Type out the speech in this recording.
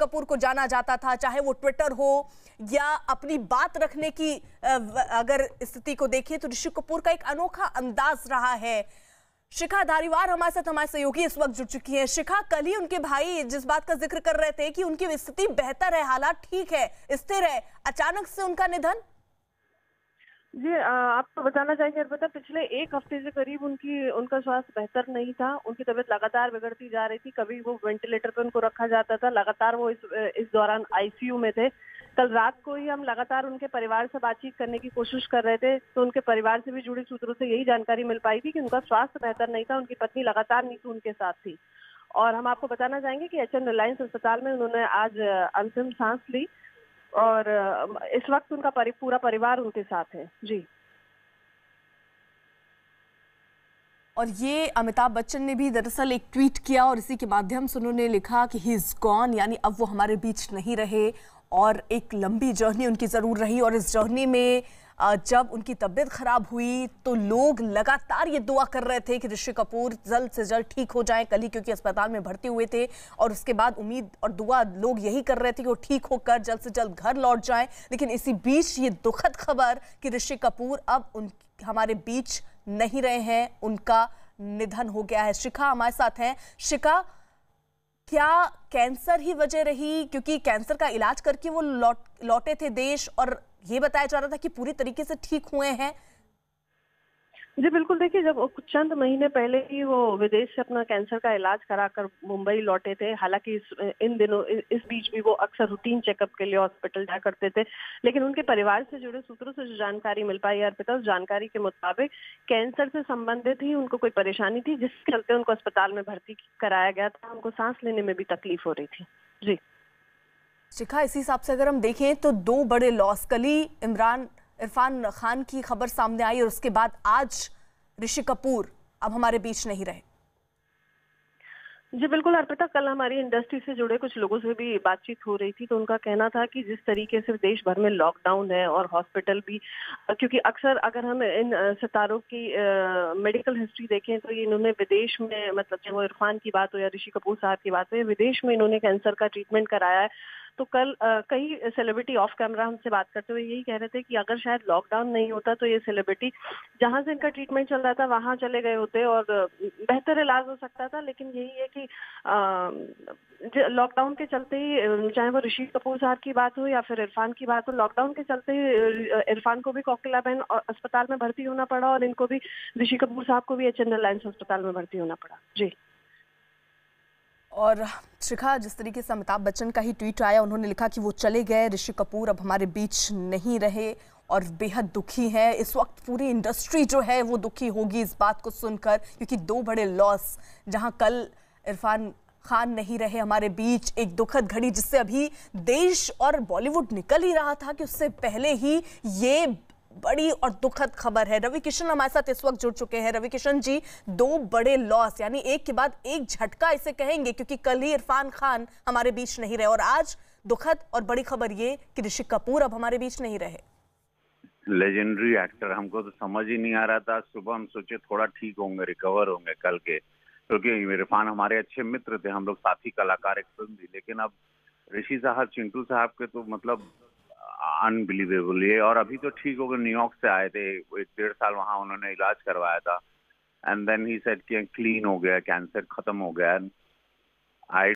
कपूर को जाना जाता था, चाहे वो ट्विटर हो या अपनी बात रखने की अगर स्थिति को देखें तो ऋषि कपूर का एक अनोखा अंदाज रहा है। शिखा धारीवाल हमारे साथ, हमारे सहयोगी इस वक्त जुड़ चुकी हैं। शिखा, कल ही उनके भाई जिस बात का जिक्र कर रहे थे कि उनकी स्थिति बेहतर है, हालात ठीक है, स्थिर है, अचानक से उनका निधन। जी, आपको बताना चाहेंगे अर्पिता, पिछले एक हफ्ते से करीब उनका स्वास्थ्य बेहतर नहीं था। उनकी तबीयत लगातार बिगड़ती जा रही थी। कभी वो वेंटिलेटर पे उनको रखा जाता था, लगातार वो इस दौरान आईसीयू में थे। कल रात को ही हम लगातार उनके परिवार से बातचीत करने की कोशिश कर रहे थे, तो उनके परिवार से भी जुड़े सूत्रों से यही जानकारी मिल पाई थी कि उनका स्वास्थ्य बेहतर नहीं था। उनकी पत्नी लगातार नीतू उनके साथ थी। और हम आपको बताना चाहेंगे कि एचएन रिलायंस अस्पताल में उन्होंने आज अंतिम सांस ली और इस वक्त उनका पूरा परिवार उनके साथ है। जी। और ये अमिताभ बच्चन ने भी दरअसल एक ट्वीट किया और इसी के माध्यम से उन्होंने लिखा कि ही इज गॉन, यानी अब वो हमारे बीच नहीं रहे। और एक लंबी जर्नी उनकी जरूर रही और इस जर्नी में जब उनकी तबीयत खराब हुई तो लोग लगातार ये दुआ कर रहे थे कि ऋषि कपूर जल्द से जल्द ठीक हो जाएं, कल ही क्योंकि अस्पताल में भर्ती हुए थे। और उसके बाद उम्मीद और दुआ लोग यही कर रहे थे कि वो ठीक होकर जल्द से जल्द घर लौट जाएं। लेकिन इसी बीच ये दुखद खबर कि ऋषि कपूर अब हमारे बीच नहीं रहे हैं, उनका निधन हो गया है। शिखा हमारे साथ हैं। शिखा, क्या कैंसर ही वजह रही? क्योंकि कैंसर का इलाज करके वो लौटे थे देश और ये बताया जा रहा था कि पूरी तरीके से ठीक हुए हैं। जी बिल्कुल, देखिए, जब कुछ चंद महीने पहले ही वो विदेश से अपना कैंसर का इलाज कराकर मुंबई लौटे थे। हालांकि इन दिनों इस बीच भी वो अक्सर रूटीन चेकअप के लिए हॉस्पिटल जाया करते थे, लेकिन उनके परिवार से जुड़े सूत्रों से जो जानकारी मिल पाई अर्पिता, उस जानकारी के मुताबिक कैंसर से संबंधित ही उनको कोई परेशानी थी, जिसके चलते उनको अस्पताल में भर्ती कराया गया था। उनको सांस लेने में भी तकलीफ हो रही थी। जी शिखा, इसी हिसाब से अगर हम देखें तो दो बड़े लॉस, कल ही इरफान खान की खबर सामने आई और उसके बाद आज ऋषि कपूर अब हमारे बीच नहीं रहे। जी बिल्कुल अर्पिता, कल हमारी इंडस्ट्री से जुड़े कुछ लोगों से भी बातचीत हो रही थी, तो उनका कहना था कि जिस तरीके से देश भर में लॉकडाउन है और हॉस्पिटल भी, क्योंकि अक्सर अगर हम इन सितारों की मेडिकल हिस्ट्री देखें तो ये इन्होंने विदेश में, मतलब चाहे वो इरफान की बात हो या ऋषि कपूर साहब की बात हो, या विदेश में इन्होंने कैंसर का ट्रीटमेंट कराया है। तो कल कई सेलिब्रिटी ऑफ कैमरा हमसे बात करते हुए यही कह रहे थे कि अगर शायद लॉकडाउन नहीं होता तो ये सेलिब्रिटी जहां से इनका ट्रीटमेंट चल रहा था वहां चले गए होते और बेहतर इलाज हो सकता था। लेकिन यही है कि लॉकडाउन के चलते ही, चाहे वो ऋषि कपूर साहब की बात हो या फिर इरफान की बात हो, लॉकडाउन के चलते ही इरफान को भी कोकिला बहन अस्पताल में भर्ती होना पड़ा और इनको भी, ऋषि कपूर साहब को भी एचएन रिलायंस अस्पताल में भर्ती होना पड़ा। जी। और शिखा, जिस तरीके से अमिताभ बच्चन का ही ट्वीट आया, उन्होंने लिखा कि वो चले गए, ऋषि कपूर अब हमारे बीच नहीं रहे और बेहद दुखी है। इस वक्त पूरी इंडस्ट्री जो है वो दुखी होगी इस बात को सुनकर, क्योंकि दो बड़े लॉस, जहां कल इरफान खान नहीं रहे हमारे बीच, एक दुखद घड़ी जिससे अभी देश और बॉलीवुड निकल ही रहा था कि उससे पहले ही ये बड़ी और दुखद खबर है। रवि किशन हमारे साथ इस वक्त जुड़ चुके हैं। रवि किशन जी, दो बड़े लॉस, यानी एक के बाद एक झटका इसे कहेंगे, क्योंकि कल ही इरफान खान हमारे बीच नहीं रहे और आज दुखद और बड़ी खबर ये कि ऋषि कपूर अब हमारे बीच नहीं रहे। लेजेंडरी एक्टर, हमको तो समझ ही नहीं आ रहा था। सुबह हम सोचे थोड़ा ठीक होंगे, रिकवर होंगे कल के, क्योंकि इरफान हमारे अच्छे मित्र थे, हम लोग साथी कलाकार एक फिल्म थी। लेकिन अब ऋषि साहब, चिंटू साहब के तो मतलब अनबिलीवेबल ये। और अभी तो ठीक हो गए, न्यूयॉर्क से आए थे, 1.5 साल वहां उन्होंने इलाज करवाया था एंड देन ही सेड कि क्लीन हो गया, कैंसर खत्म हो गया।